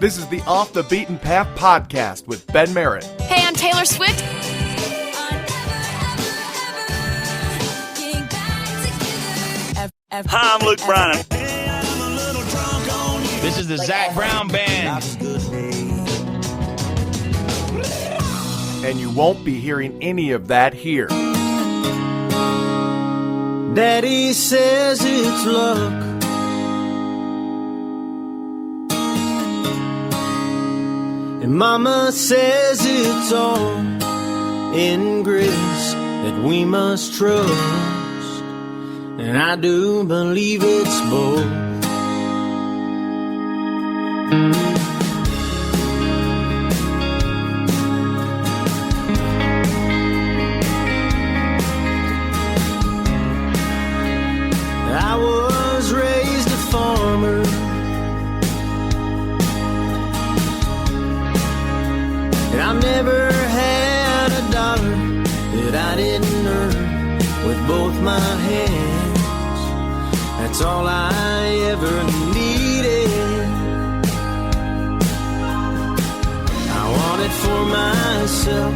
This is the Off the Beaten Path podcast with Ben Merritt. Hey, I'm Taylor Swift. Hi, I'm Luke Bryan. This is the Zach Brown Band. And you won't be hearing any of that here. Daddy says it's luck. And Mama says it's all in grace that we must trust. And I do believe it's both. I was raised a farmer. And I've never had a dollar that I didn't earn with both my hands. That's all I ever needed. I want it for myself.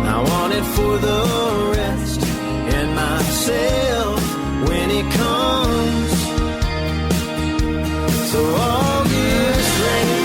I want it for the rest and myself when it comes. So August rain.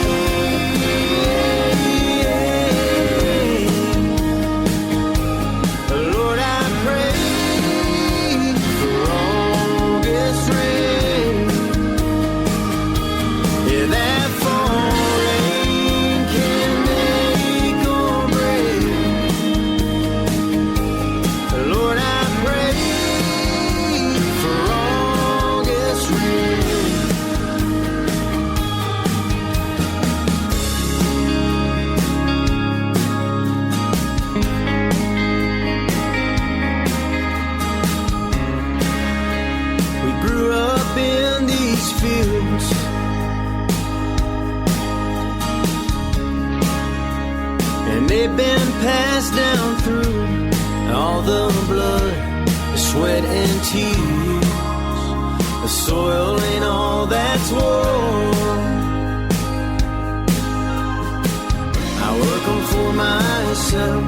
Been passed down through all the blood, the sweat and tears. The soil ain't all that's worn. I work them for myself.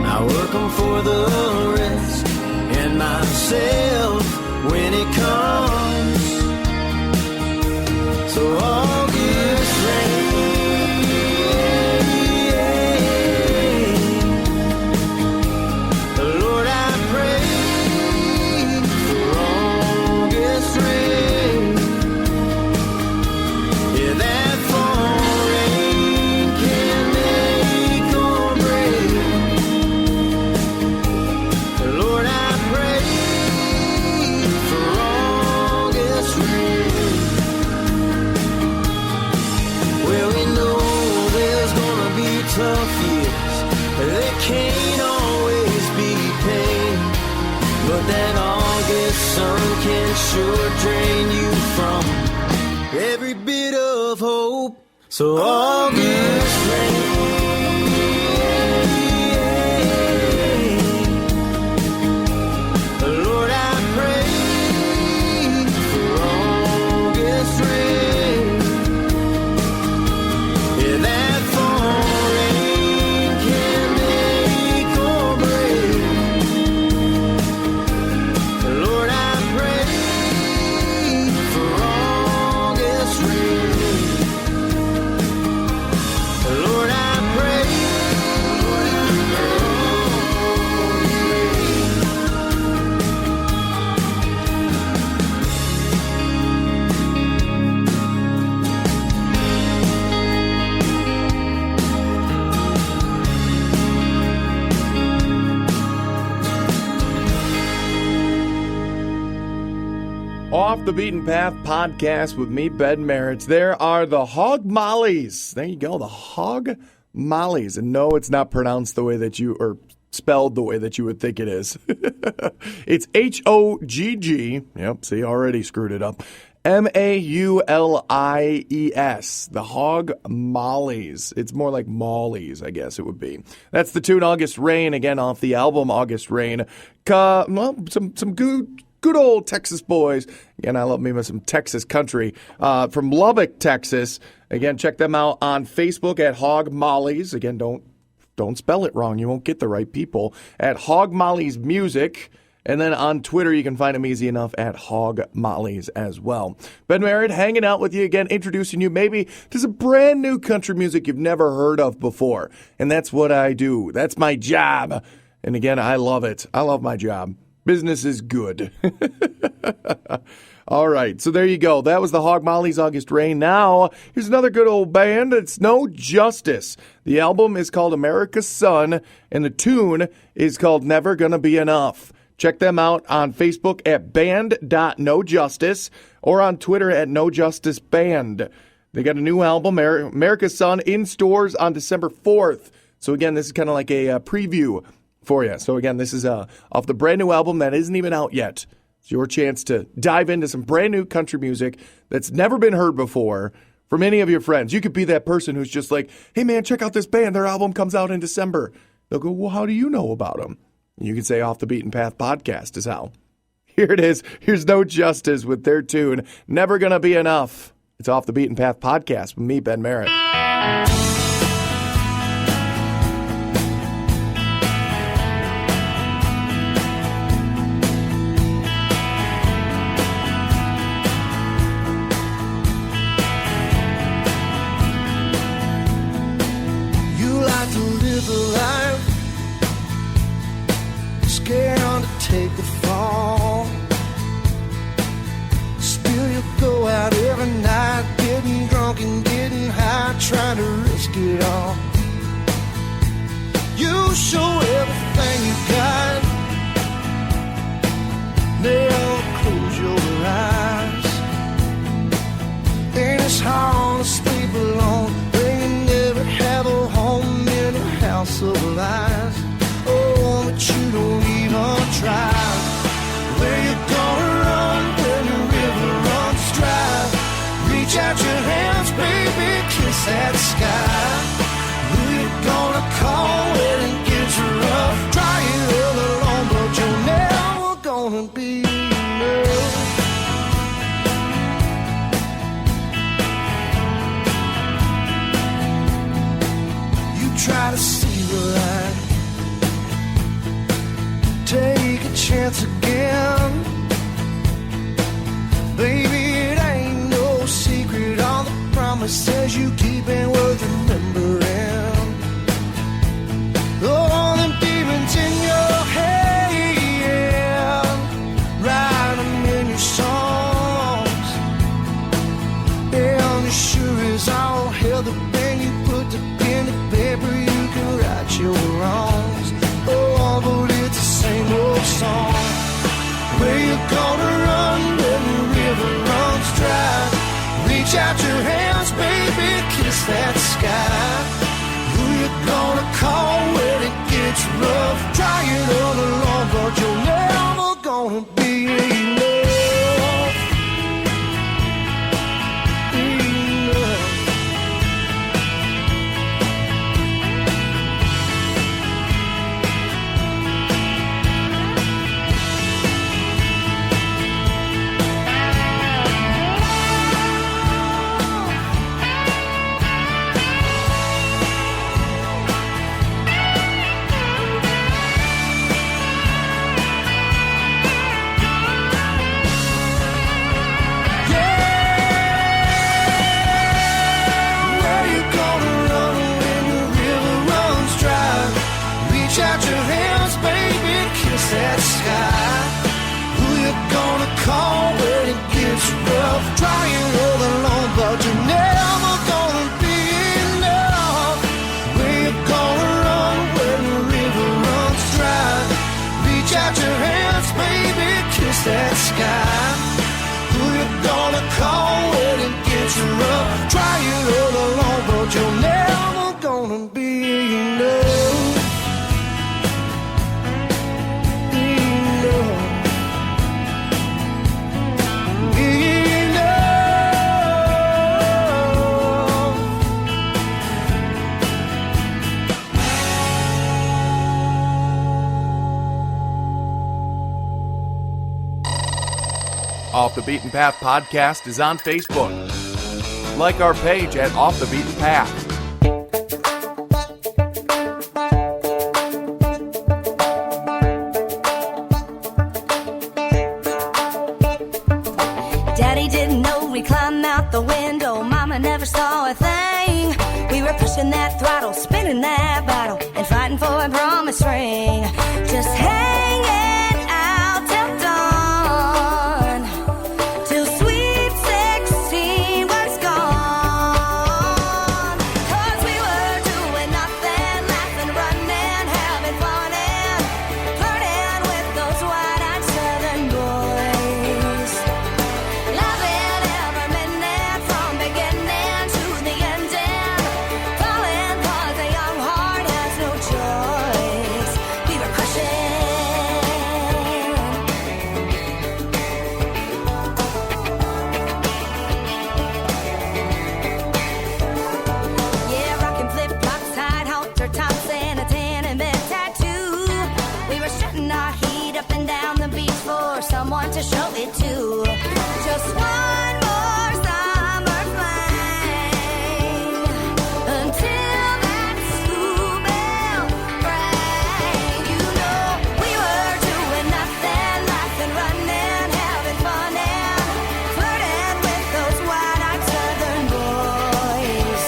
I work them for the rest and myself when it comes. So August rain. Tough years, they can't always be pain, but that August sun can sure drain you from every bit of hope. So August rain. Lord, I pray for August rain. Yeah, that Off the Beaten Path podcast with me, Ben Merritt. There are the Hog Mollies. There you go, the Hog Mollies. And no, it's not pronounced the way that you, or spelled the way that you would think it is. It's H-O-G-G. Yep, see, already screwed it up. M-A-U-L-I-E-S. The Hog Mollies. It's more like Mollies, I guess it would be. That's the tune August Rain, again off the album August Rain. Well, some good good old Texas boys. Again, I love me some Texas country from Lubbock, Texas. Again, check them out on Facebook at Hog Mollies. Again, don't spell it wrong. You won't get the right people. At Hog Mollies Music. And then on Twitter, you can find them easy enough at Hog Mollies as well. Ben Merritt hanging out with you again, introducing you maybe to some brand new country music you've never heard of before. And that's what I do. That's my job. And again, I love it. I love my job. Business is good. All right, so there you go. That was the Hog Mollies, August Rain. Now, here's another good old band. It's No Justice. The album is called America's Son, and the tune is called Never Gonna Be Enough. Check them out on Facebook at band.nojustice or on Twitter at nojusticeband. They got a new album, America's Son, in stores on December 4th. So again, this is kind of like a preview for you. So again, this is off the brand new album that isn't even out yet. It's your chance to dive into some brand new country music that's never been heard before from any of your friends. You could be that person who's just like, hey man, check out this band. Their album comes out in December. They'll go, well, how do you know about them? You can say Off the Beaten Path Podcast is how. Here it is. Here's No Justice with their tune, Never Gonna Be Enough. It's Off the Beaten Path Podcast with me, Ben Merritt. You like to live a life scared to take the fall. Still you go out every night, getting drunk and getting high, trying to risk it all. You show everything you got, never close your eyes. And it's hard to sleep alone when you never have a home in a house of lies. Oh, but you don't even try. Where you gonna run when the river runs dry? Reach out your hands, baby, kiss that sky. Who you gonna call when it gets rough? Try it all alone, but you're never gonna be enough. You try to see the light, take a chance again. Baby, it ain't no secret. All the promises you keep ain't worth remembering. All them demons in your head, write them in your songs. And it sure is all hell the pen you put the pen to paper, you can write your wrongs. Oh, but it's the same old song. Where you gonna run when the river runs dry? Reach out your hands, baby, kiss that sky. Who you gonna call when it gets rough? Try it all alone, but you're never gonna be enough. Enough. That sky. Who you gonna call when it gets rough? Trying all alone, but you're never gonna be enough. Where you gonna run when the river runs dry? Reach out your hands, baby, kiss that sky. Who you gonna call when it gets rough? Trying all alone, but you're never gonna be enough. Off the Beaten Path podcast is on Facebook. Like our page at Off the Beaten Path. Daddy didn't know we climbed out the window. Mama never saw a thing. We were pushing that throttle, spinning that bottle, and fighting for a promise ring. Just hanging out till dawn, till sweet 16 was gone. 'Cause we were doing nothing, laughing, running, having fun, and flirting with those wide-eyed southern boys. Loving every minute from beginning to the ending. Falling 'cause a young heart has no choice. We were crushing. Yeah, rocking flip-flops, tied halter tops, and a tan and bed tattoo. We were shutting our heat up and down the beach for someone to show it to. Just one more summer flame until that school bell rang. You know, we were doing nothing, laughing, running, having fun, and flirting with those wide-eyed southern boys.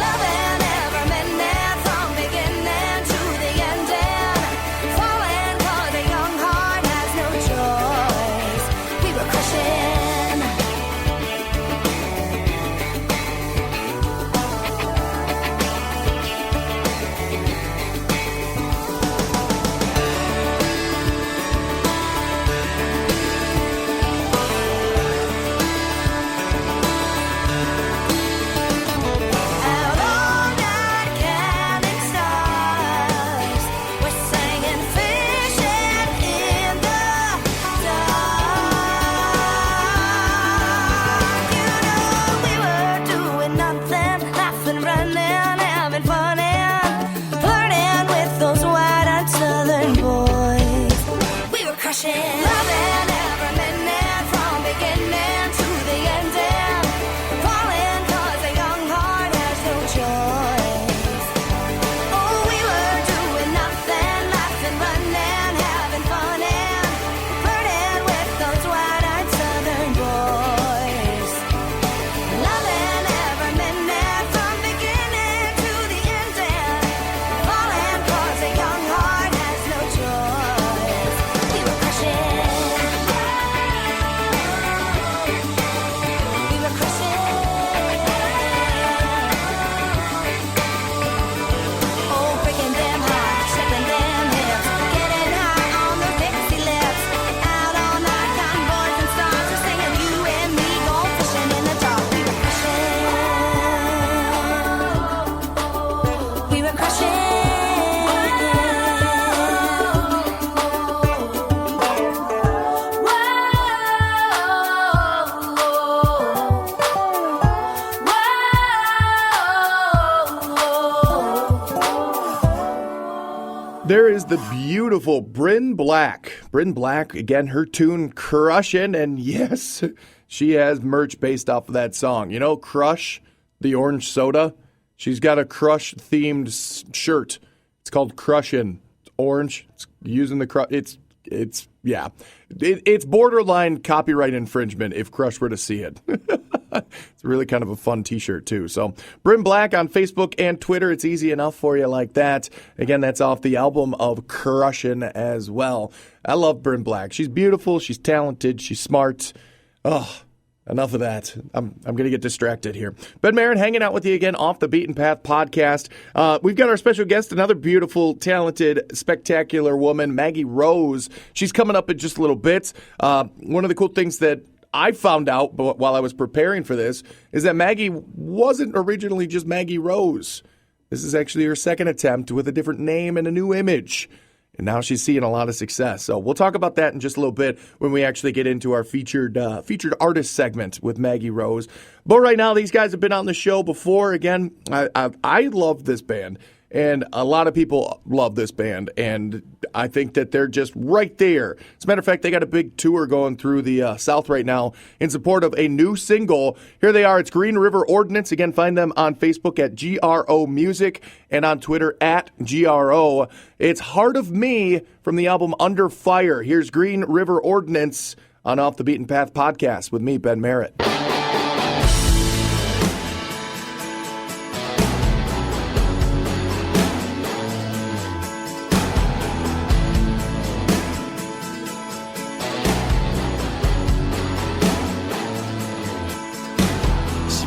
Loving every minute from beginning to the ending. Falling 'cause a young heart has no choice. We were crushing. Out all night counting stars, we're singing, fishing in the dark. You know, we were doing nothing, laughing, running, having fun, and flirting with those wide-eyed southern boys. We were crushing. Loving every minute from beginning to the ending. Falling 'cause a young heart has no choice. Oh, we were doing nothing, laughing, running, having fun, and flirting with those wide-eyed southern boys. Loving every minute from beginning to the ending. Falling 'cause a young heart has no choice. We were crushing. We were crushing. Oh, breaking them hearts, shaking them hips, getting high on those Dixie lips. Out all night, counting boys and stars, just singing you and me, going fishing in the dark. We were crushing. We were crushing. There is the beautiful Bryn Black. Bryn Black, again, her tune Crushin', and yes, she has merch based off of that song. You know, Crush, the orange soda? She's got a Crush-themed shirt. It's called Crushin'. It's orange. It's using the Crush. It's borderline copyright infringement if Crush were to see it. It's really kind of a fun t-shirt, too. So, Bryn Black on Facebook and Twitter. It's easy enough for you like that. Again, that's off the album of Crushin' as well. I love Bryn Black. She's beautiful. She's talented. She's smart. Oh, enough of that. I'm going to get distracted here. Ben Marin hanging out with you again off the Beaten Path podcast. We've got our special guest, another beautiful, talented, spectacular woman, Maggie Rose. She's coming up in just a little bit. One of the cool things that I found out while I was preparing for this is that Maggie wasn't originally just Maggie Rose. This is actually her second attempt with a different name and a new image. And now she's seeing a lot of success. So we'll talk about that in just a little bit when we actually get into our featured artist segment with Maggie Rose. But right now, these guys have been on the show before. Again, I love this band. And a lot of people love this band, and I think that they're just right there. As a matter of fact, they got a big tour going through the South right now in support of a new single. Here they are. It's Green River Ordinance. Again, find them on Facebook at GRO Music and on Twitter at GRO. It's Heart of Me from the album Under Fire. Here's Green River Ordinance on Off the Beaten Path podcast with me, Ben Merritt.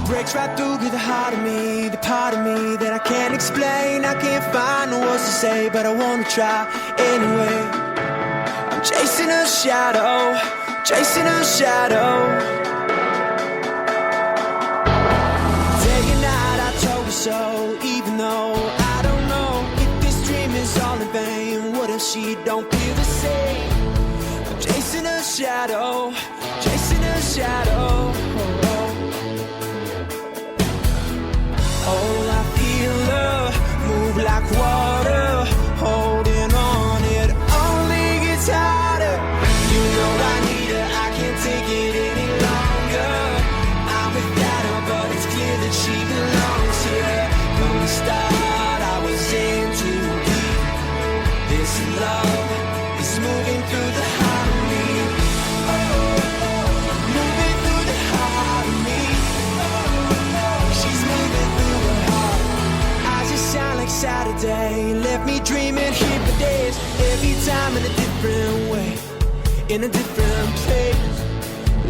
Breaks right through the heart of me, the part of me that I can't explain. I can't find the words to say, but I wanna try anyway. I'm chasing a shadow, chasing a shadow. Day and night I told her so, even though I don't know if this dream is all in vain. What if she don't feel the same? I'm chasing a shadow, chasing a shadow. Oh, I feel her move like water, holding on, it only gets harder. You know I need her, I can't take it any longer. I'm without her, but it's clear that she belongs here. From the start, I was in too deep. This love is moving through the heart of me. Moving through the heart of me. She's moving through the heart. Eyes just shine like Saturday. Left me dreaming here for days. Every time in a different way, in a different place.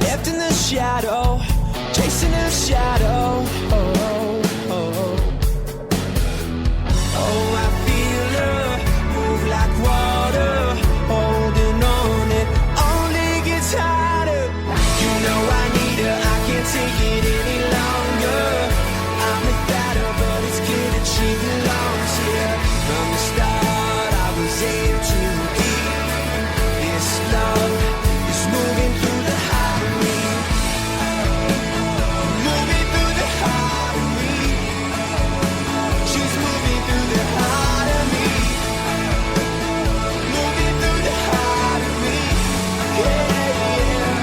Left in the shadow, chasing the shadow. Oh, I feel her move like water, holding on, it only gets harder. You know I need her, I can't take it any longer. I'm without her, but it's clear that she belongs here. From the start, I was in too deep. This love is moving through the heart of me. Moving through the heart of me. She's moving through the heart of me. Moving through the heart of me. Yeah, yeah.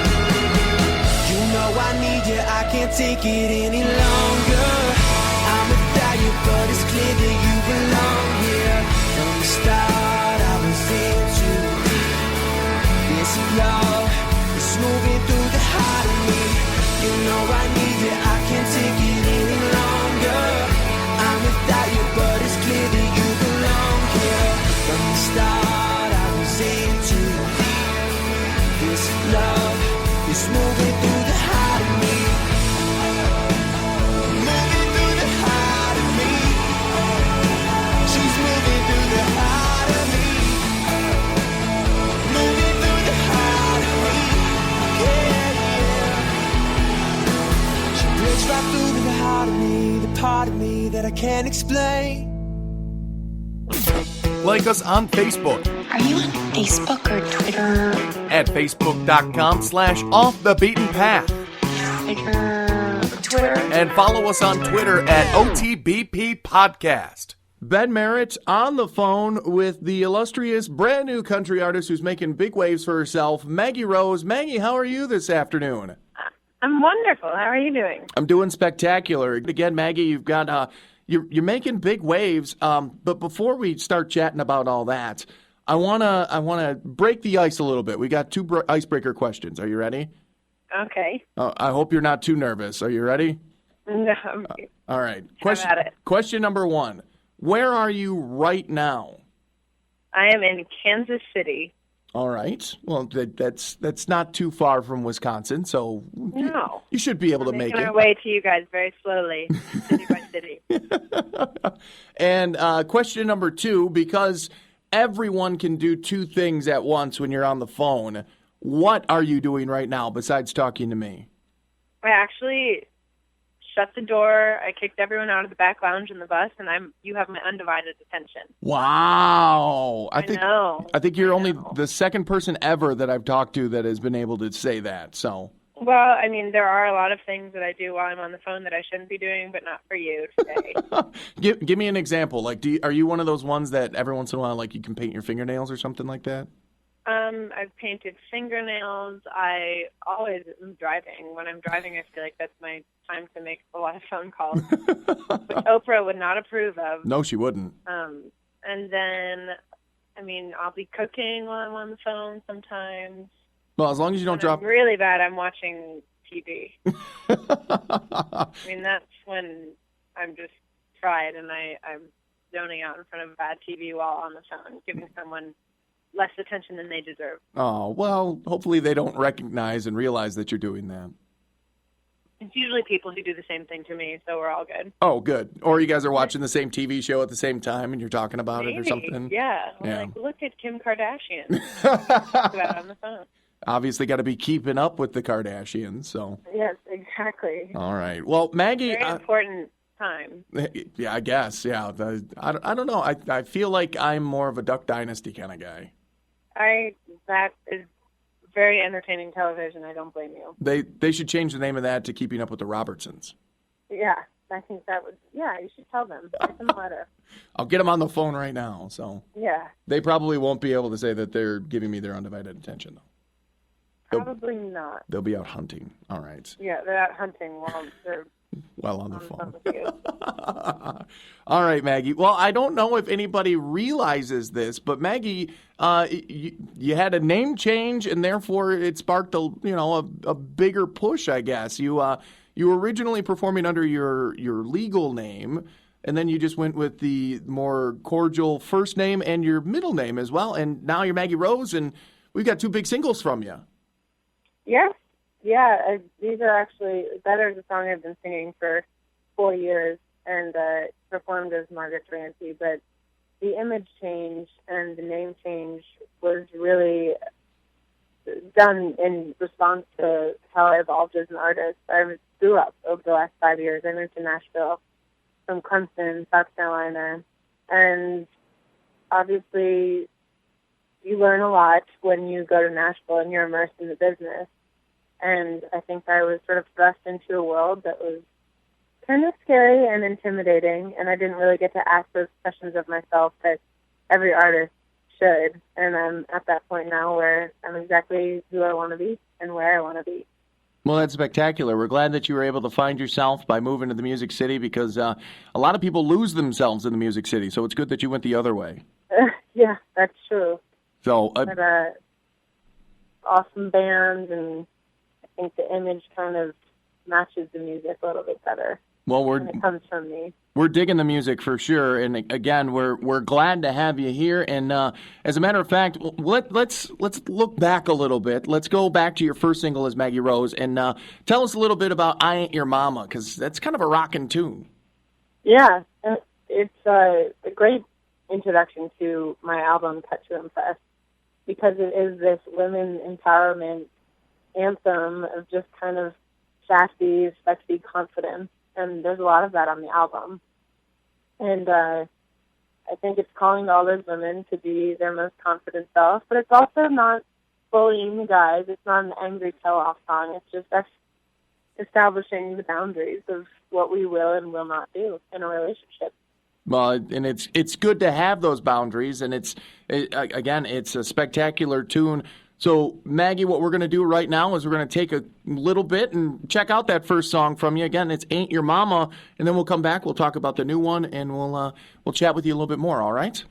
You know I need you, I can't take it any longer. I'm without you, but it's clear that you belong here. From the start, I was in too deep. This love is moving through the heart of me. You know I need you, I can't take it any longer. I'm without you, but it's clear that you belong here. From the start, I was in too deep. This love is moving through the heart of me. Moving through the heart of me. She's moving through the heart of me. Moving through the heart of me. Yeah, yeah. She breaks right through the heart of me, the part of me that I can't explain. Like us on Facebook Are you on Facebook or Twitter? at facebook.com/offthebeatenpath. Twitter? And follow us on Twitter at OTBP Podcast. Ben Merritt on the phone with the illustrious brand new country artist who's making big waves for herself, Maggie Rose. Maggie, how are you this afternoon? I'm wonderful. How are you doing? I'm doing spectacular. Again, Maggie, you've got you're making big waves. But before we start chatting about all that, I wanna break the ice a little bit. We got two icebreaker questions. Are you ready? Okay. I hope you're not too nervous. Are you ready? No. All right. Have at it. Question number 1. Where are you right now? I am in Kansas City. All right. Well, that's not too far from Wisconsin, so No. you should be able to make Making it. our way to you guys very slowly, city by city. And question number 2, because everyone can do two things at once when you're on the phone, what are you doing right now besides talking to me? I actually shut the door. I kicked everyone out of the back lounge in the bus, and you have my undivided attention. Wow. I know. I think you're only the second person ever that I've talked to that has been able to say that. So. Well, I mean, there are a lot of things that I do while I'm on the phone that I shouldn't be doing, but not for you today. Give me an example. Like, are you one of those ones that every once in a while, like, you can paint your fingernails or something like that? I've painted fingernails. I always am driving. When I'm driving, I feel like that's my time to make a lot of phone calls, which Oprah would not approve of. No, she wouldn't. And then, I mean, I'll be cooking while I'm on the phone sometimes. Well, as long as you don't drop. I'm really bad. I'm watching TV. I mean, that's when I'm just fried and I'm zoning out in front of bad TV while on the phone, giving someone less attention than they deserve. Oh, well, hopefully they don't recognize and realize that you're doing that. It's usually people who do the same thing to me, so we're all good. Oh, good. Or you guys are watching the same TV show at the same time and you're talking about it or something. Yeah. Yeah. Like, look at Kim Kardashian. Talk about it on the phone. Obviously got to be keeping up with the Kardashians, so. Yes, exactly. All right. Well, Maggie. Very important time. Yeah, I guess. Yeah. I don't know. I feel like I'm more of a Duck Dynasty kind of guy. That is very entertaining television. I don't blame you. They should change the name of that to Keeping Up with the Robertsons. Yeah, I think that would. Yeah, you should tell them. Write them a letter. I'll get them on the phone right now. So yeah, they probably won't be able to say that they're giving me their undivided attention, though. Probably not. They'll be out hunting. All right. Yeah, they're out hunting while they're on the phone. With you. All right, Maggie. Well, I don't know if anybody realizes this, but Maggie, you had a name change, and therefore it sparked a bigger push, I guess. You were originally performing under your legal name, and then you just went with the more cordial first name and your middle name as well, and now you're Maggie Rose, and we've got 2 big singles from you. Yes. Yeah, these are actually, Better is a song I've been singing for 4 years and performed as Margaret Rancy, but the image change and the name change was really done in response to how I evolved as an artist. I grew up over the last 5 years. I moved to Nashville from Clemson, South Carolina, and obviously you learn a lot when you go to Nashville and you're immersed in the business. And I think I was sort of thrust into a world that was kind of scary and intimidating, and I didn't really get to ask those questions of myself that every artist should. And I'm at that point now where I'm exactly who I want to be and where I want to be. Well, that's spectacular. We're glad that you were able to find yourself by moving to the Music City because a lot of people lose themselves in the Music City, so it's good that you went the other way. Yeah, that's true. So, but awesome band, and I think the image kind of matches the music a little bit better. Well, when it comes from me. We're digging the music for sure, and again, we're glad to have you here. And as a matter of fact, let's look back a little bit. Let's go back to your first single as Maggie Rose, and tell us a little bit about "I Ain't Your Mama," because that's kind of a rockin' tune. Yeah, it's a great introduction to my album "Cut to Impress," because it is this women empowerment anthem of just kind of sassy, sexy confidence. And there's a lot of that on the album. And I think it's calling all those women to be their most confident self, but it's also not bullying the guys. It's not an angry tell-off song. It's just us establishing the boundaries of what we will and will not do in a relationship. Well, and it's good to have those boundaries, and it's a spectacular tune. So, Maggie, what we're going to do right now is we're going to take a little bit and check out that first song from you. Again, it's "Ain't Your Mama," and then we'll come back. We'll talk about the new one, and we'll chat with you a little bit more. All right?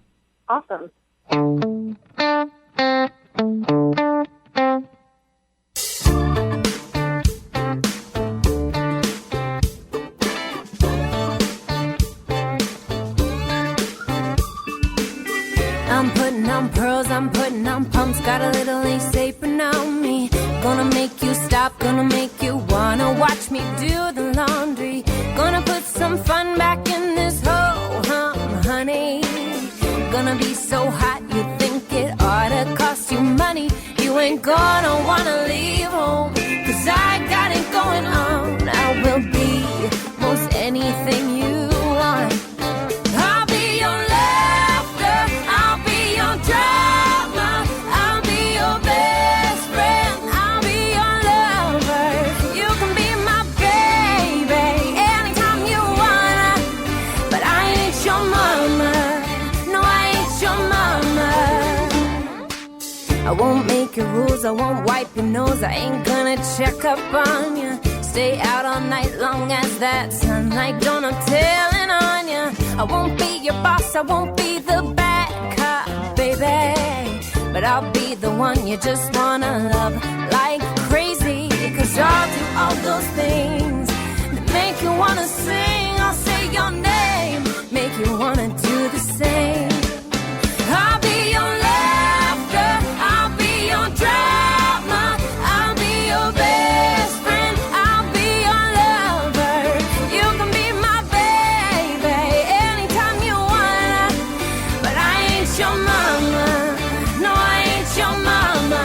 Awesome. I'm putting on pearls, I'm putting on pumps, got a little lace apron on me. Gonna make you stop, gonna make you wanna watch me do the laundry. Gonna put some fun back in this ho-hum, honey. Gonna be so hot you think it oughta cost you money. You ain't gonna wanna leave home, 'cause I got it going on. I will be I won't make your rules, I won't wipe your nose, I ain't gonna check up on you. Stay out all night long as that sunlight dawn, I'm telling on you. I won't be your boss, I won't be the bad cop, baby, but I'll be the one you just wanna love like crazy. Cause I'll do all those things that make you wanna sing. I'll say your name, make you wanna do the same. I'll be your laughter, I'll be your drama, I'll be your best friend, I'll be your lover. You can be my baby anytime you wanna, but I ain't your mama, no I ain't your mama.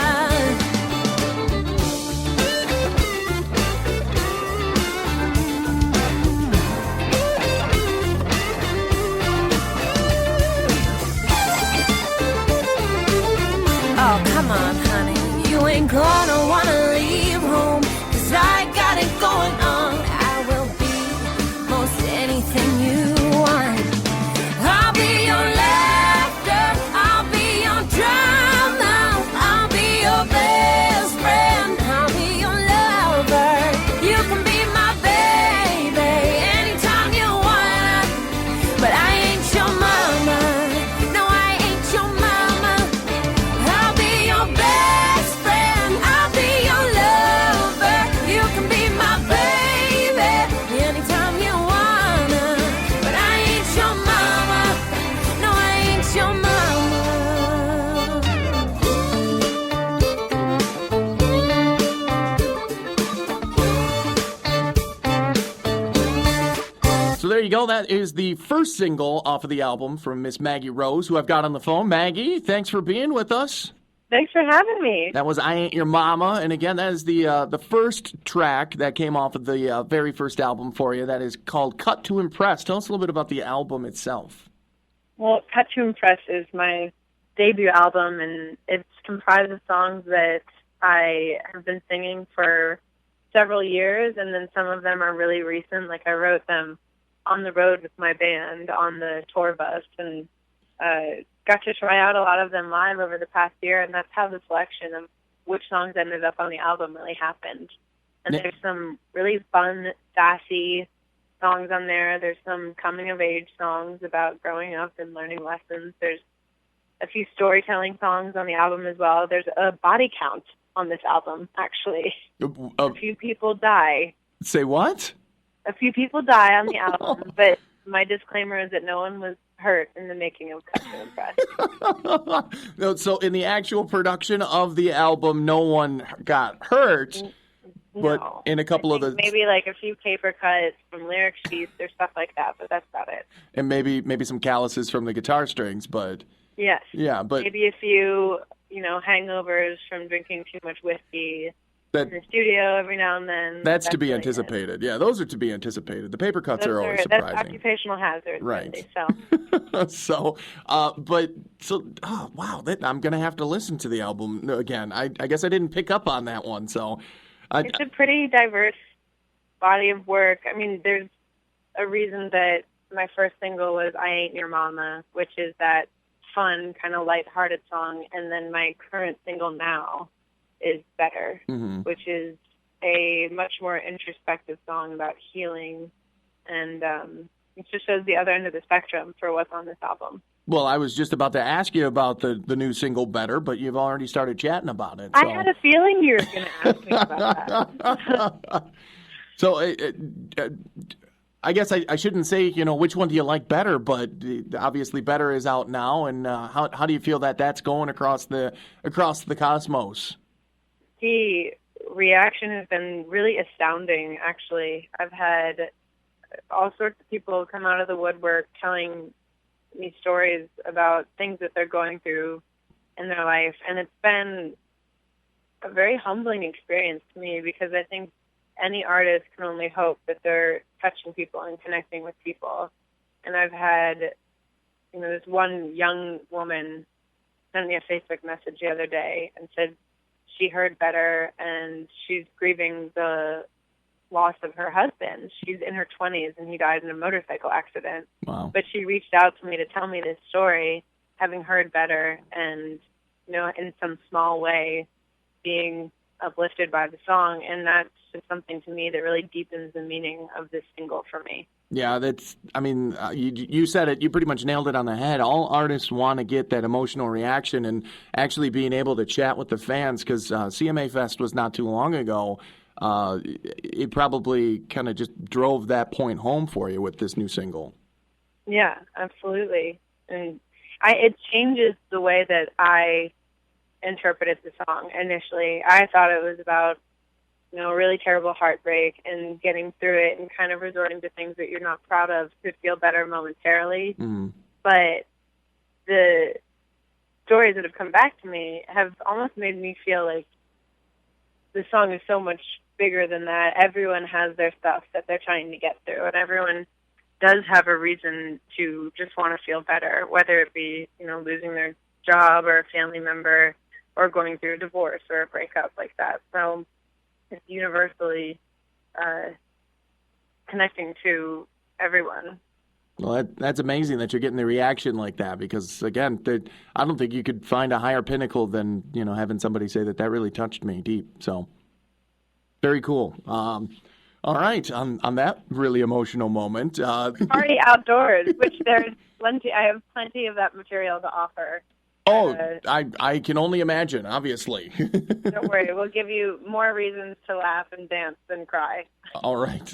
Oh, come on, honey, you ain't gonna wanna leave home, cause I got it going on. I will be most anything you want. I'll be your laughter, I'll be your drama, I'll be your best friend, I'll be your lover. You can be my baby anytime you wanna, but I ain't your mama, no I ain't your mama. I'll be your best friend, I'll be your lover. You can be my baby anytime you wanna, but I ain't your mama, no I ain't your mama. So there you go. That is the first single off of the album from Miss Maggie Rose, who I've got on the phone. Maggie, thanks for being with us. Thanks for having me. That was I Ain't Your Mama. And again, that is the first track that came off of the very first album for you. That is called Cut to Impress. Tell us a little bit about the album itself. Well, Cut to Impress is my debut album, and it's comprised of songs that I have been singing for several years, and then some of them are really recent. Like I wrote them on the road with my band on the tour bus, and got to try out a lot of them live over the past year, and that's how the selection of which songs ended up on the album really happened. And there's some really fun, sassy songs on there. There's some coming-of-age songs about growing up and learning lessons. There's a few storytelling songs on the album as well. There's a body count on this album, actually. A few people die. Say what? A few people die on the album, but my disclaimer is that no one was hurt in the making of Cut to Impress. No, so in the actual production of the album, no one got hurt, but No. in a couple of the... Maybe like a few paper cuts from lyric sheets or stuff like that, but that's about it. And maybe some calluses from the guitar strings, but... Yes. Yeah, but... Maybe a few, hangovers from drinking too much whiskey in the studio every now and then. That's to be really anticipated. Yeah, those are to be anticipated. The paper cuts are always That's surprising. occupational hazard. Right. Really, So, wow, I'm going to have to listen to the album again. I guess I didn't pick up on that one, so... It's a pretty diverse body of work. I mean, there's a reason that my first single was I Ain't Your Mama, which is that fun, kind of lighthearted song, and then my current single now is Better, which is a much more introspective song about healing, and it just shows the other end of the spectrum for what's on this album. Well, I was just about to ask you about the new single Better, but you've already started chatting about it. So. I had a feeling you were going to ask me about that. So I guess I shouldn't say, which one do you like better, but obviously Better is out now, and how do you feel that's going across the cosmos? The reaction has been really astounding, actually. I've had all sorts of people come out of the woodwork telling me stories about things that they're going through in their life, and it's been a very humbling experience to me, because I think any artist can only hope that they're touching people and connecting with people. And I've had, this one young woman sent me a Facebook message the other day and said she heard Better and she's grieving the loss of her husband. She's in her 20s and he died in a motorcycle accident. Wow. But she reached out to me to tell me this story, having heard Better, and in some small way being uplifted by the song. And that's just something to me that really deepens the meaning of this single for me. Yeah, you said it. You pretty much nailed it on the head. All artists want to get that emotional reaction and actually being able to chat with the fans, because CMA Fest was not too long ago. It probably kind of just drove that point home for you with this new single. Yeah, absolutely. And it changes the way that I interpreted the song initially. I thought it was about really terrible heartbreak and getting through it and kind of resorting to things that you're not proud of to feel better momentarily. Mm-hmm. But the stories that have come back to me have almost made me feel like the song is so much bigger than that. Everyone has their stuff that they're trying to get through, and everyone does have a reason to just want to feel better, whether it be, losing their job or a family member or going through a divorce or a breakup like that. So it's universally connecting to everyone. Well, that's amazing that you're getting the reaction like that, because, again, I don't think you could find a higher pinnacle than, having somebody say that really touched me deep. So, very cool. All right, on that really emotional moment. Party outdoors, which there's plenty. I have plenty of that material to offer. Oh, I can only imagine, obviously. Don't worry, we'll give you more reasons to laugh and dance than cry. All right.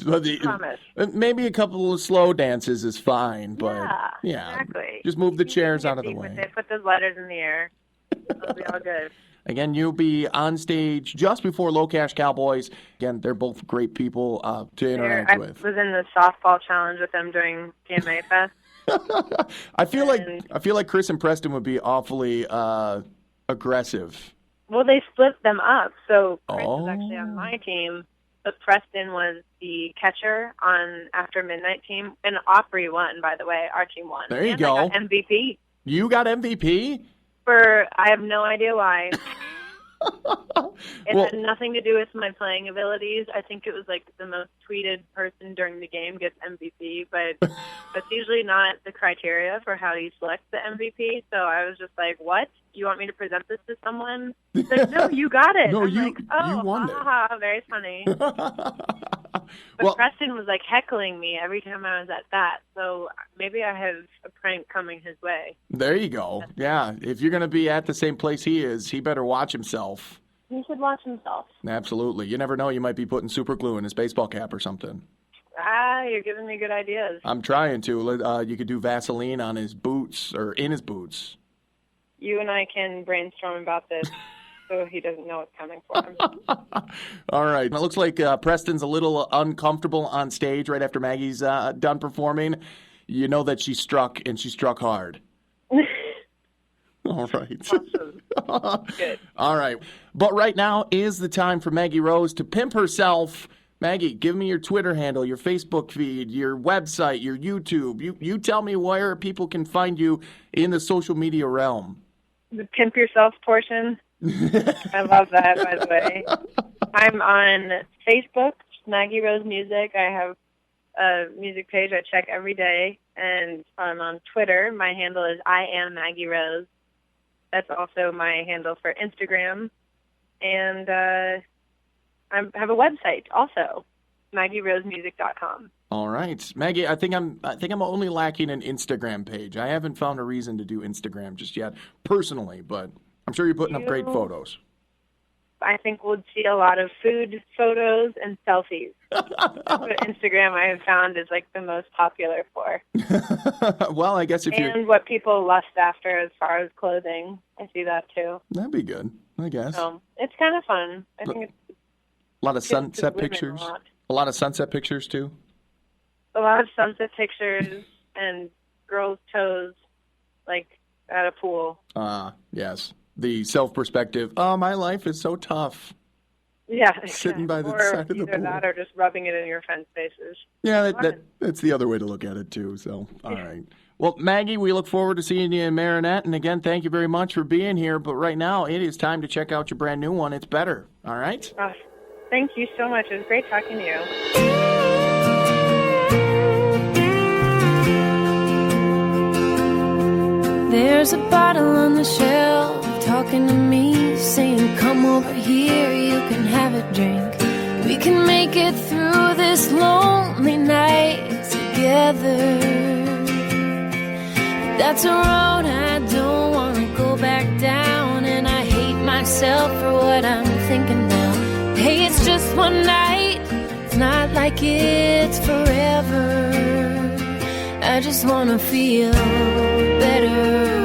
Promise. Maybe a couple of slow dances is fine, but yeah, exactly. Just move the chairs out of the way. Put those letters in the air. It'll be all good. Again, you'll be on stage just before Low Cash Cowboys. Again, they're both great people to interact with. I was in the softball challenge with them during CMA Fest. I feel like Chris and Preston would be awfully aggressive. Well, they split them up. So Chris was actually on my team, but Preston was the catcher on After Midnight team. And Opry won, by the way. Our team won. There you and go. I got MVP. You got MVP? I have no idea why. It had nothing to do with my playing abilities. I think it was like the most tweeted person during the game gets MVP, but that's usually not the criteria for how you select the MVP. So I was just like, what? You want me to present this to someone? He's like, no, you got it. No, I'm you won it. Very funny. But Preston was like heckling me every time I was at that. So maybe I have a prank coming his way. There you go. Yeah. If you're going to be at the same place he is, he better watch himself. He should watch himself. Absolutely. You never know. You might be putting super glue in his baseball cap or something. You're giving me good ideas. I'm trying to. You could do Vaseline on his boots or in his boots. You and I can brainstorm about this so he doesn't know what's coming for him. All right. It looks like Preston's a little uncomfortable on stage right after Maggie's done performing. You know that she struck, and she struck hard. All right. Awesome. Good. All right. But right now is the time for Maggie Rose to pimp herself. Maggie, give me your Twitter handle, your Facebook feed, your website, your YouTube. You tell me where people can find you in the social media realm. The pimp yourself portion. I love that, by the way. I'm on Facebook, Maggie Rose Music. I have a music page I check every day. And I'm on Twitter. My handle is I am Maggie Rose. That's also my handle for Instagram. And I have a website also, MaggieRoseMusic.com. All right, Maggie. I think I'm only lacking an Instagram page. I haven't found a reason to do Instagram just yet, personally. But I'm sure you're putting up great photos. I think we'll see a lot of food photos and selfies. That's what Instagram I have found is like the most popular for. Well, I guess and what people lust after as far as clothing, I see that too. That'd be good, I guess. It's kind of fun. I think it's a lot of sunset pictures. A lot of sunset pictures too. A lot of sunset pictures and girls' toes, like at a pool. Yes. The self-perspective. Oh, my life is so tough. Yeah. Sitting by the or side of the pool. Either that or just rubbing it in your friends' faces. Yeah, that's the other way to look at it, too. So, all right. Well, Maggie, we look forward to seeing you in Marinette. And again, thank you very much for being here. But right now, it is time to check out your brand new one. It's Better. All right? Thank you so much. It was great talking to you. There's a bottle on the shelf, talking to me, saying, come over here, you can have a drink. We can make it through this lonely night together. That's a road I don't want to go back down, and I hate myself for what I'm thinking now. Hey, it's just one night, it's not like it's forever. I just want to feel better.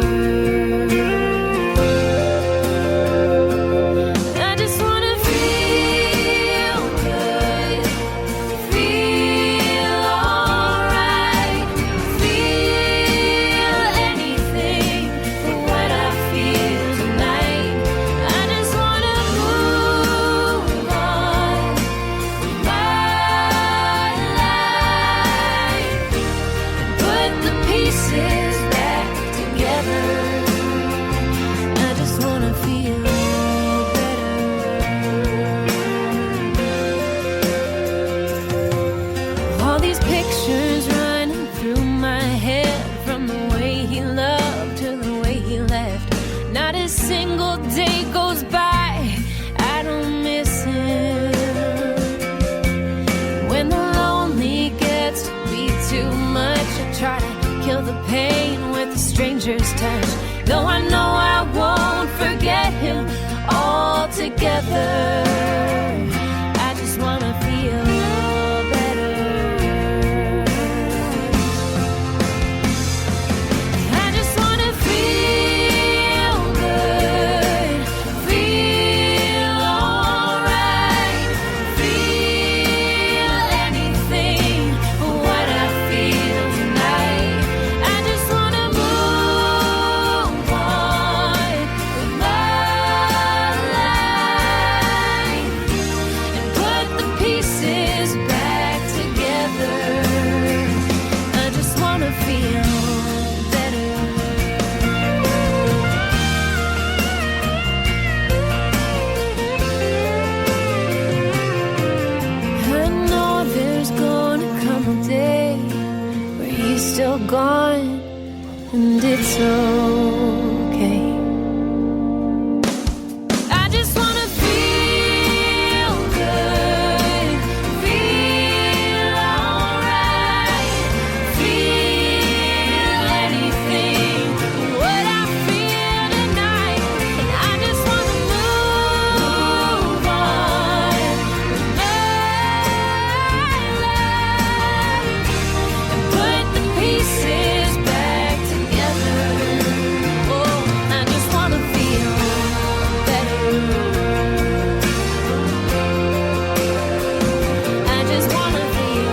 Stranger's touch. Though I know I won't forget him altogether. I just wanna feel better. I just wanna feel good, feel alright, feel anything for what I feel tonight. I just wanna move on with my life and put the pieces back together. I just wanna feel better. I know there's gonna come a day where he's still gone, and it's okay. I just wanna feel good, feel alright, feel anything, what I feel tonight. And I just wanna move on with my life and put the pieces back together. Oh, I just wanna feel better. I just wanna feel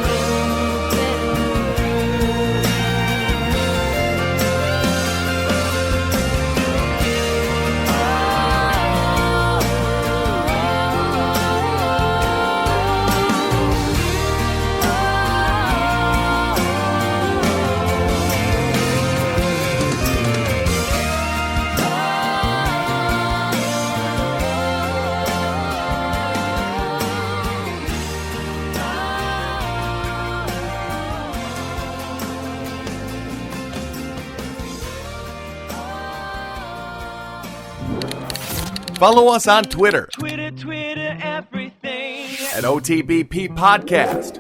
Follow us on Twitter Twitter everything. at OTBP Podcast.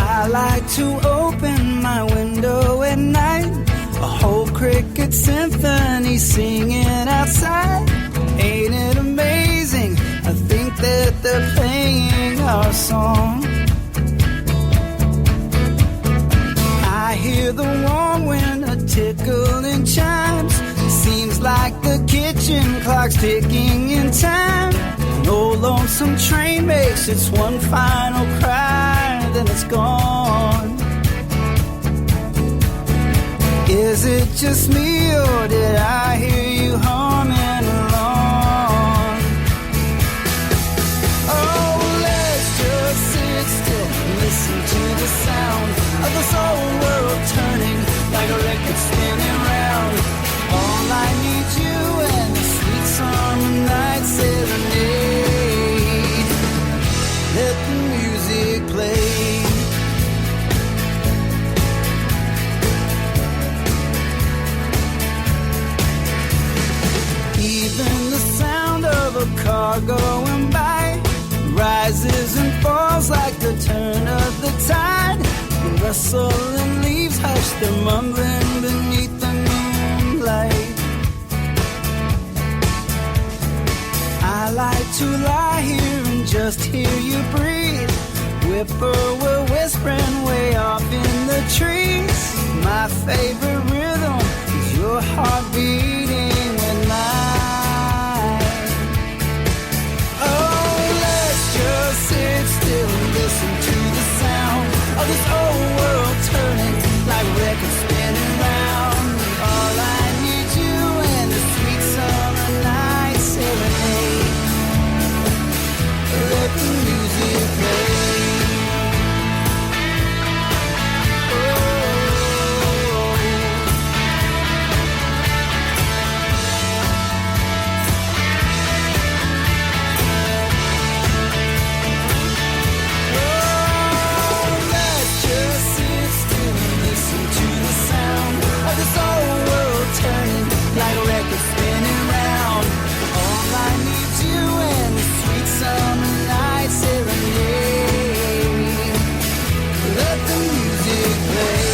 I like to open my window at night. A whole cricket symphony singing outside. Ain't it amazing? I think that they're playing our song. I hear the warm wind a tickling chimes. Seems like the kitchen clock's ticking in time. An old lonesome train makes its one final cry, then it's gone. Is it just me or did I hear you humming along? Oh, let's just car going by. Rises and falls like the turn of the tide. The rustling leaves hush, the mumbling beneath the moonlight. I like to lie here and just hear you breathe. Whippoorwill whispering way off in the trees. My favorite rhythm is your heart beating with mine. Oh, let's just sit still and listen to the sound of this old world turning like records spinning round. All I need you and the sweet summer night serenade. Let the music play. Like records spinning round. All I need you and the sweet summer night serenade. Let the music play.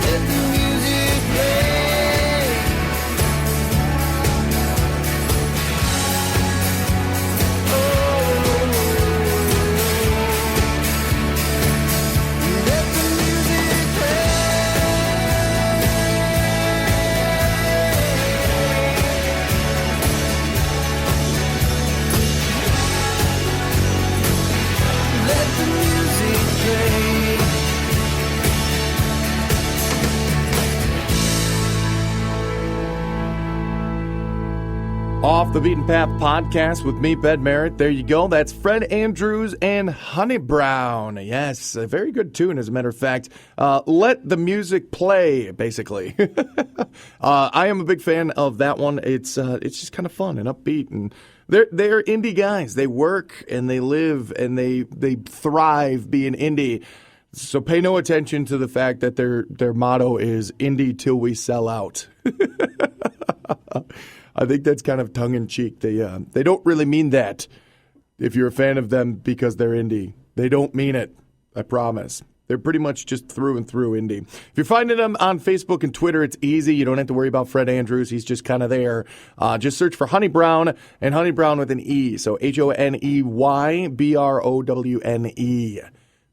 Let the music play. Oh, let the music play. Let the music play. Off the Beaten Path podcast with me, Ben Merritt. There you go. That's Fred Andrews and Honey Brown. Yes, a very good tune, as a matter of fact. Let the music play, basically. I am a big fan of that one. It's just kind of fun and upbeat, and they're indie guys. They work and they live and they thrive being indie. So pay no attention to the fact that their motto is indie till we sell out. I think that's kind of tongue-in-cheek. They don't really mean that if you're a fan of them because they're indie. They don't mean it, I promise. They're pretty much just through and through indie. If you're finding them on Facebook and Twitter, it's easy. You don't have to worry about Fred Andrews. He's just kind of there. Just search for Honey Brown, and Honey Brown with an E. So HoneyBrowne.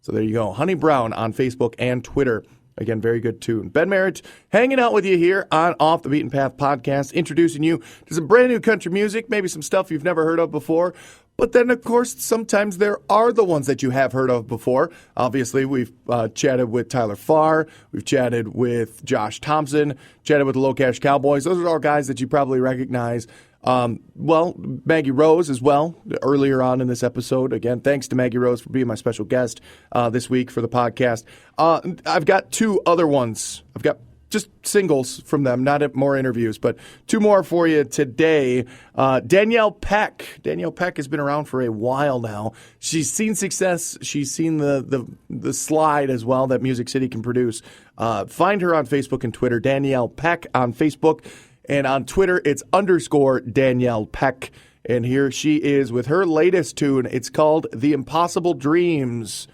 So there you go. Honey Brown on Facebook and Twitter. Again, very good tune. Ben Merritt hanging out with you here on Off the Beaten Path podcast, introducing you to some brand new country music, maybe some stuff you've never heard of before. But then, of course, sometimes there are the ones that you have heard of before. Obviously, we've chatted with Tyler Farr. We've chatted with Josh Thompson, chatted with the Low Cash Cowboys. Those are all guys that you probably recognize. Maggie Rose as well, earlier on in this episode. Again, thanks to Maggie Rose for being my special guest this week for the podcast. I've got two other ones. I've got just singles from them, not more interviews, but two more for you today. Danielle Peck. Danielle Peck has been around for a while now. She's seen success. She's seen the slide as well that Music City can produce. Find her on Facebook and Twitter, Danielle Peck on Facebook. And on Twitter, it's _Danielle Peck. And here she is with her latest tune. It's called The Impossible Dreams.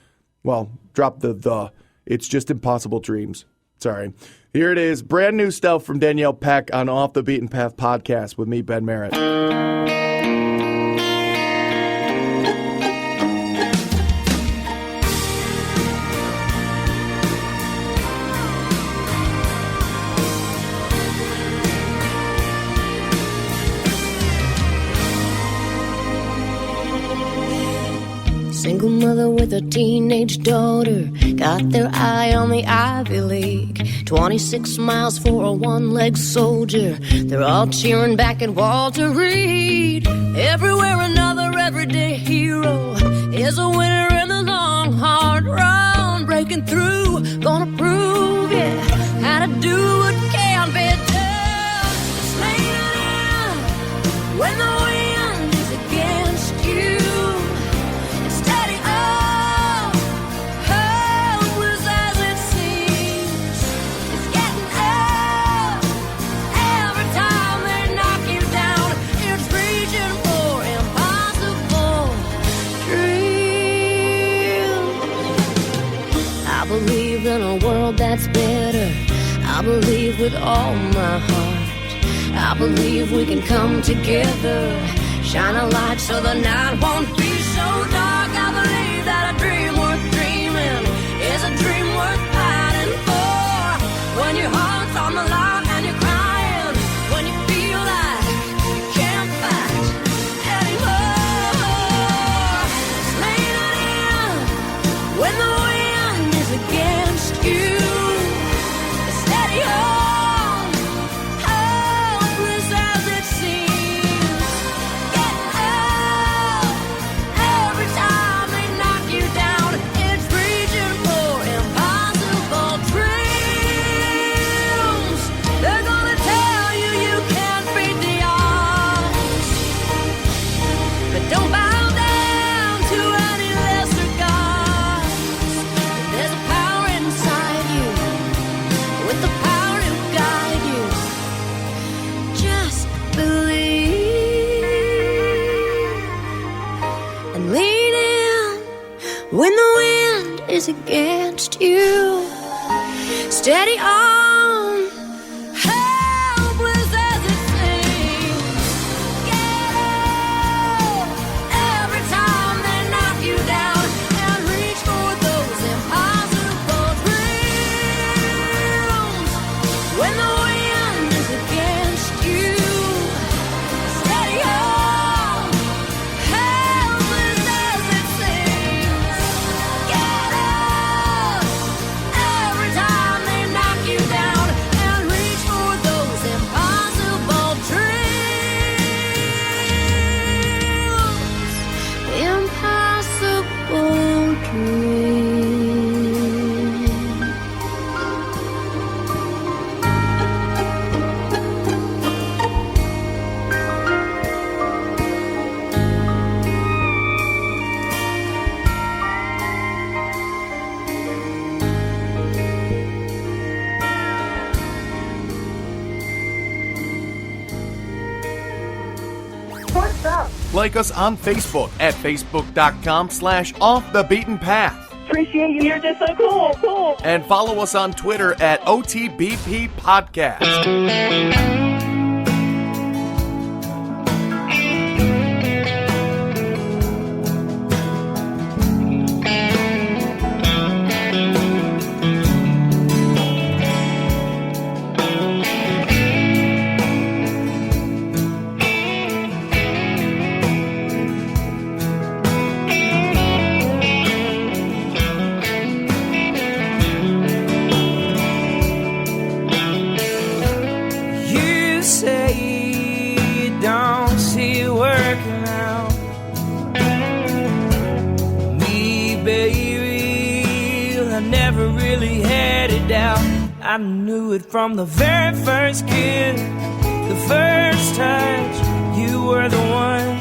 Well, drop the. It's just Impossible Dreams. Sorry. Here it is. Brand new stuff from Danielle Peck on Off the Beaten Path podcast with me, Ben Merritt. Single mother with a teenage daughter, got their eye on the Ivy League. 26 miles for a one-legged soldier, they're all cheering back at Walter Reed. Everywhere another everyday hero is a winner in the long, hard run. Breaking through, gonna prove, yeah, how to do what can't be done. Slaying it in when the wind is against you. It's a world that's better. I believe with all my heart. I believe we can come together. Shine a light so the night won't be so dark. I believe that a dream worth dreaming is a dream worth fighting for. When your heart's on the line and you're crying, when you feel like you can't fight anymore, lean it in when the wind is against you. Steady on, helpless as it seems. Get up every time they knock you down. It's reaching for impossible dreams. They're gonna tell you you can't beat the odds, but don't bow down to any lesser gods. There's a power inside you, with the power to guide you. Just believe and lean in when the wind is against you. Steady on, helpless as it seems. Get up every time they knock you down, and reach for those impossible dreams. When the wind is against you, steady on, helpless as it seems. Get up every time they knock you down, and reach for those impossible dreams. Impossible dreams. What's up? Like us on Facebook at facebook.com/offthebeatenpath. Appreciate you. You're just so cool. And follow us on Twitter at OTBP Podcast. You say you don't see it working out. Me, baby, I never really had it out. I knew it from the very first kiss, the first touch. You were the one.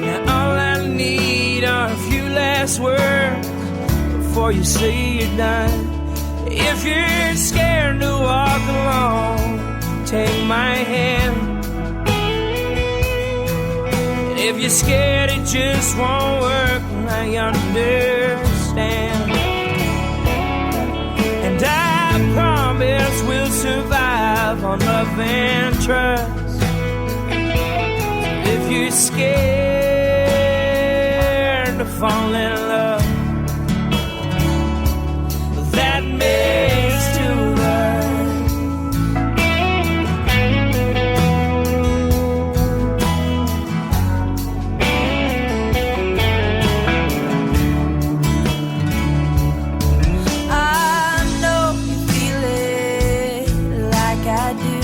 Now all I need are a few last words before you say you're done. If you're scared to walk alone, take my hand. And if you're scared it just won't work, I understand. And I promise we'll survive on love and trust. If you're scared to fall in love, that makes two of us. I know you feel it like I do,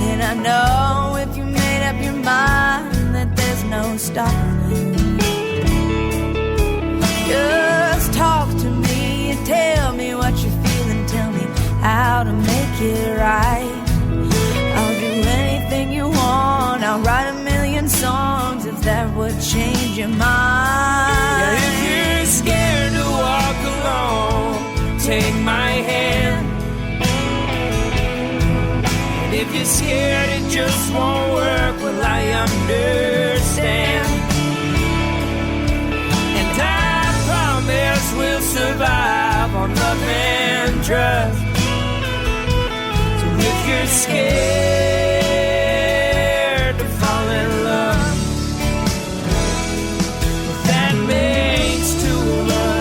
and I know if you made up your mind that there's no stopping you. Just talk to me and tell me what you're feeling. Tell me how to make it right. I'll do anything you want. I'll write a million songs if that would change your mind. Yeah, if you're scared to walk alone, take my hand. And if you're scared it just won't work, well I understand. And I promise on love and trust. So if you're scared to fall in love, that makes two of us.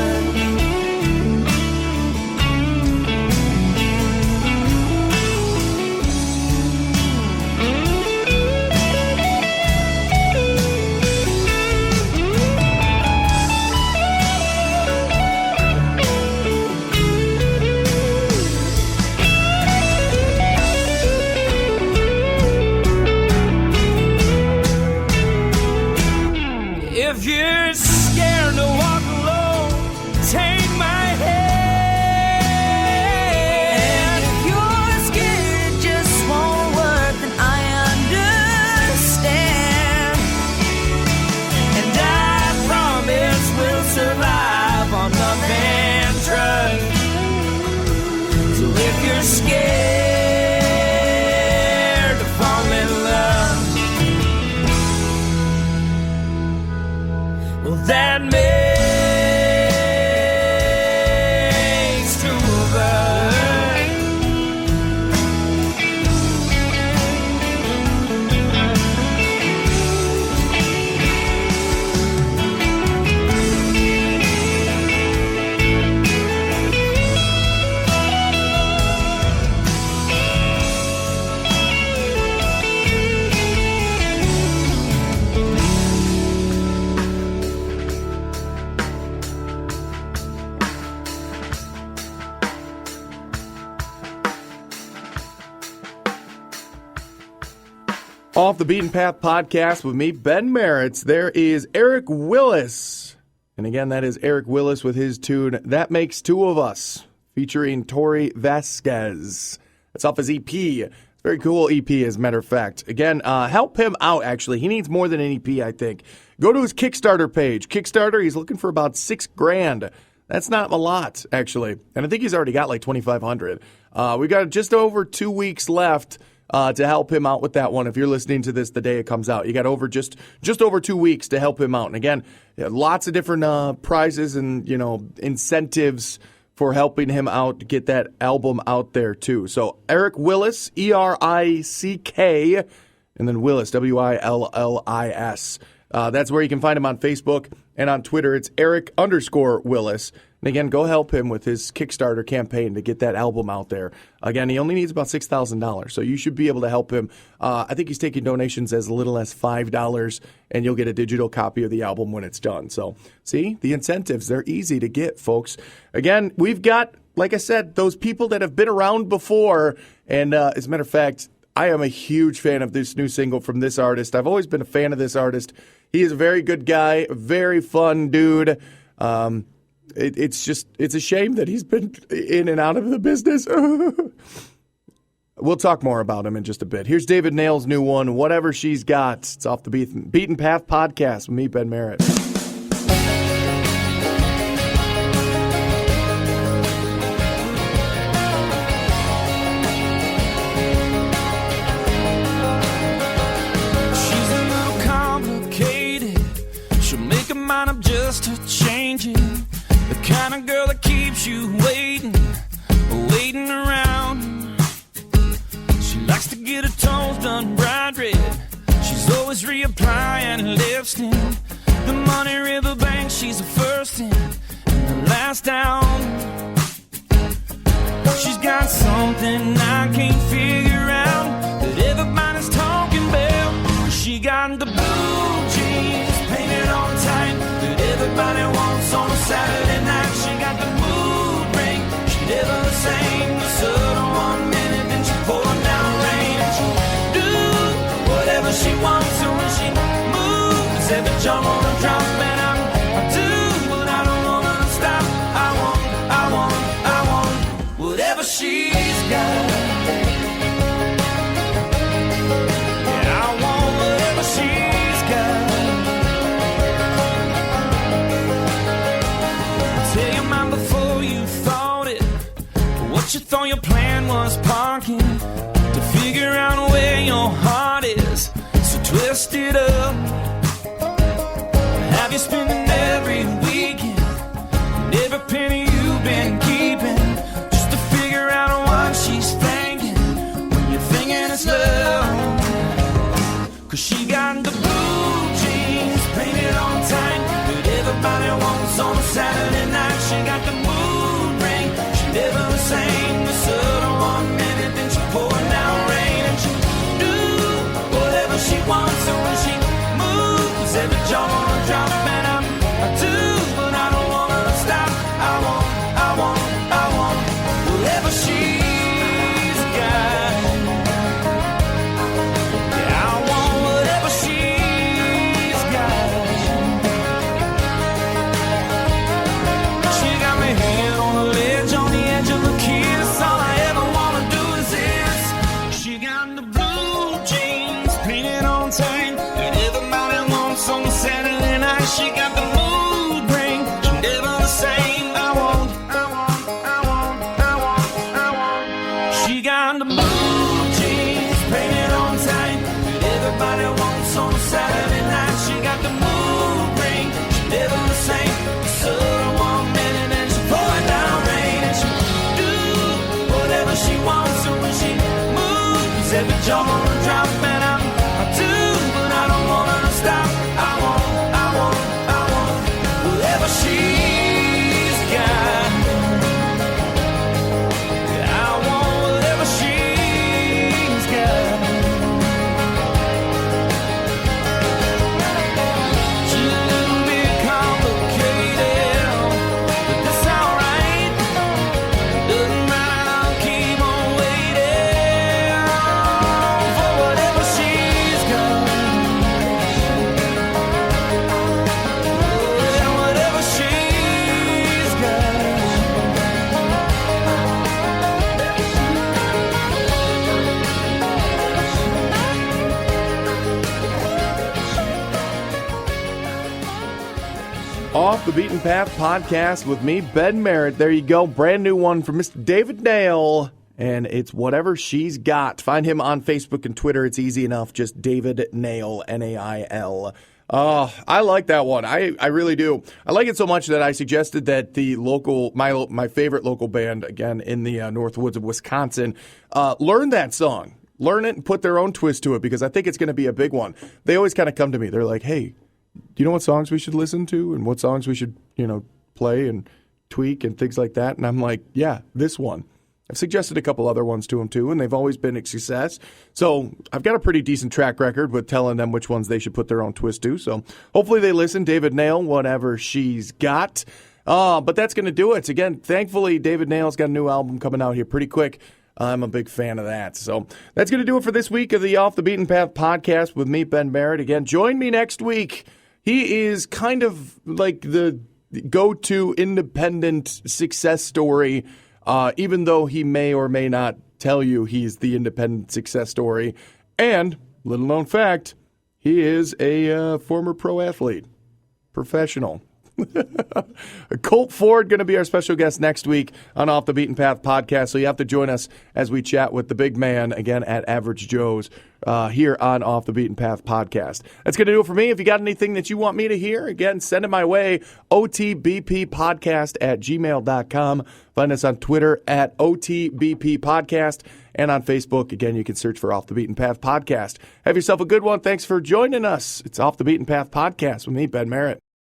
If you're scared to walk alone, take my hand. If you're scared it just won't work, then I understand. And I promise we'll survive on love and trust. So if you're scared to fall in love, well, that makes two of us. Off the Beaten Path podcast with me, Ben Merritt. There is Eric Willis. And again, that is Eric Willis with his tune, That Makes Two of Us, featuring Tori Vasquez. That's off his EP. Very cool EP, as a matter of fact. Again, help him out, actually. He needs more than an EP, I think. Go to his Kickstarter page. Kickstarter, he's looking for about $6,000. That's not a lot, actually. And I think he's already got like $2,500. We got just over 2 weeks left to help him out with that one. If you're listening to this the day it comes out, you got over just over 2 weeks to help him out. And again, lots of different prizes and incentives for helping him out to get that album out there too. So Eric Willis, ERICK, and then Willis, WILLIS. That's where you can find him on Facebook, and on Twitter it's Eric_Willis. And again, go help him with his Kickstarter campaign to get that album out there. Again, he only needs about $6,000, so you should be able to help him. I think he's taking donations as little as $5, and you'll get a digital copy of the album when it's done. So, see, the incentives, they're easy to get, folks. Again, we've got, like I said, those people that have been around before, and as a matter of fact, I am a huge fan of this new single from this artist. I've always been a fan of this artist. He is a very good guy, a very fun dude. It's a shame that he's been in and out of the business. We'll talk more about him in just a bit. Here's David Nail's new one, Whatever She's Got. It's off the Beaten Path podcast with me, Ben Merritt. She's a little complicated. She'll make a mind up just to change it. The kind of girl that keeps you waiting around. She likes to get her toes done bright red. She's always reapplying lipstick. The Money River Bank, she's the first in and the last down. She's got something I can't figure out that everybody's talking about. She got the blue jeans painted on tight that everybody wants on a Saturday night. She got the mood ring, she never the same. The sun on 1 minute, then she pouring down rain. And she do whatever she wants, so when she moves, every jump on a drop. And I do what I don't want to stop. I want whatever she's got. Yeah, I want whatever she's got. Tell your mind before you thought it. What you thought your plan was parking to figure out where your heart is. So twist it up. Have you spending every weekend and every penny you've been keeping Off the Beaten Path podcast with me, Ben Merritt. There you go. Brand new one from Mr. David Nail. And it's Whatever She's Got. Find him on Facebook and Twitter. It's easy enough. Just David Nail, Nail. I like that one. I really do. I like it so much that I suggested that the local, my favorite local band, again, in the Northwoods of Wisconsin, learn that song. Learn it and put their own twist to it because I think it's going to be a big one. They always kind of come to me. They're like, hey, do you know what songs we should listen to and what songs we should, play and tweak and things like that? And I'm like, yeah, this one. I've suggested a couple other ones to them, too, and they've always been a success. So I've got a pretty decent track record with telling them which ones they should put their own twist to. So hopefully they listen. David Nail, Whatever She's Got. But that's going to do it. Again, thankfully, David Nail's got a new album coming out here pretty quick. I'm a big fan of that. So that's going to do it for this week of the Off the Beaten Path podcast with me, Ben Merritt. Again, join me next week. He is kind of like the go-to independent success story, even though he may or may not tell you he's the independent success story. And, little known fact, he is a former pro athlete, professional. Colt Ford going to be our special guest next week on Off the Beaten Path podcast, so you have to join us as we chat with the big man again at Average Joe's here on Off the Beaten Path podcast. That's going to do it for me. If you got anything that you want me to hear, again, send it my way, otbppodcast@gmail.com. Find us on Twitter at OTBP Podcast, and on Facebook, again, you can search for Off the Beaten Path podcast. Have yourself a good one. Thanks for joining us. It's Off the Beaten Path podcast with me, Ben Merritt.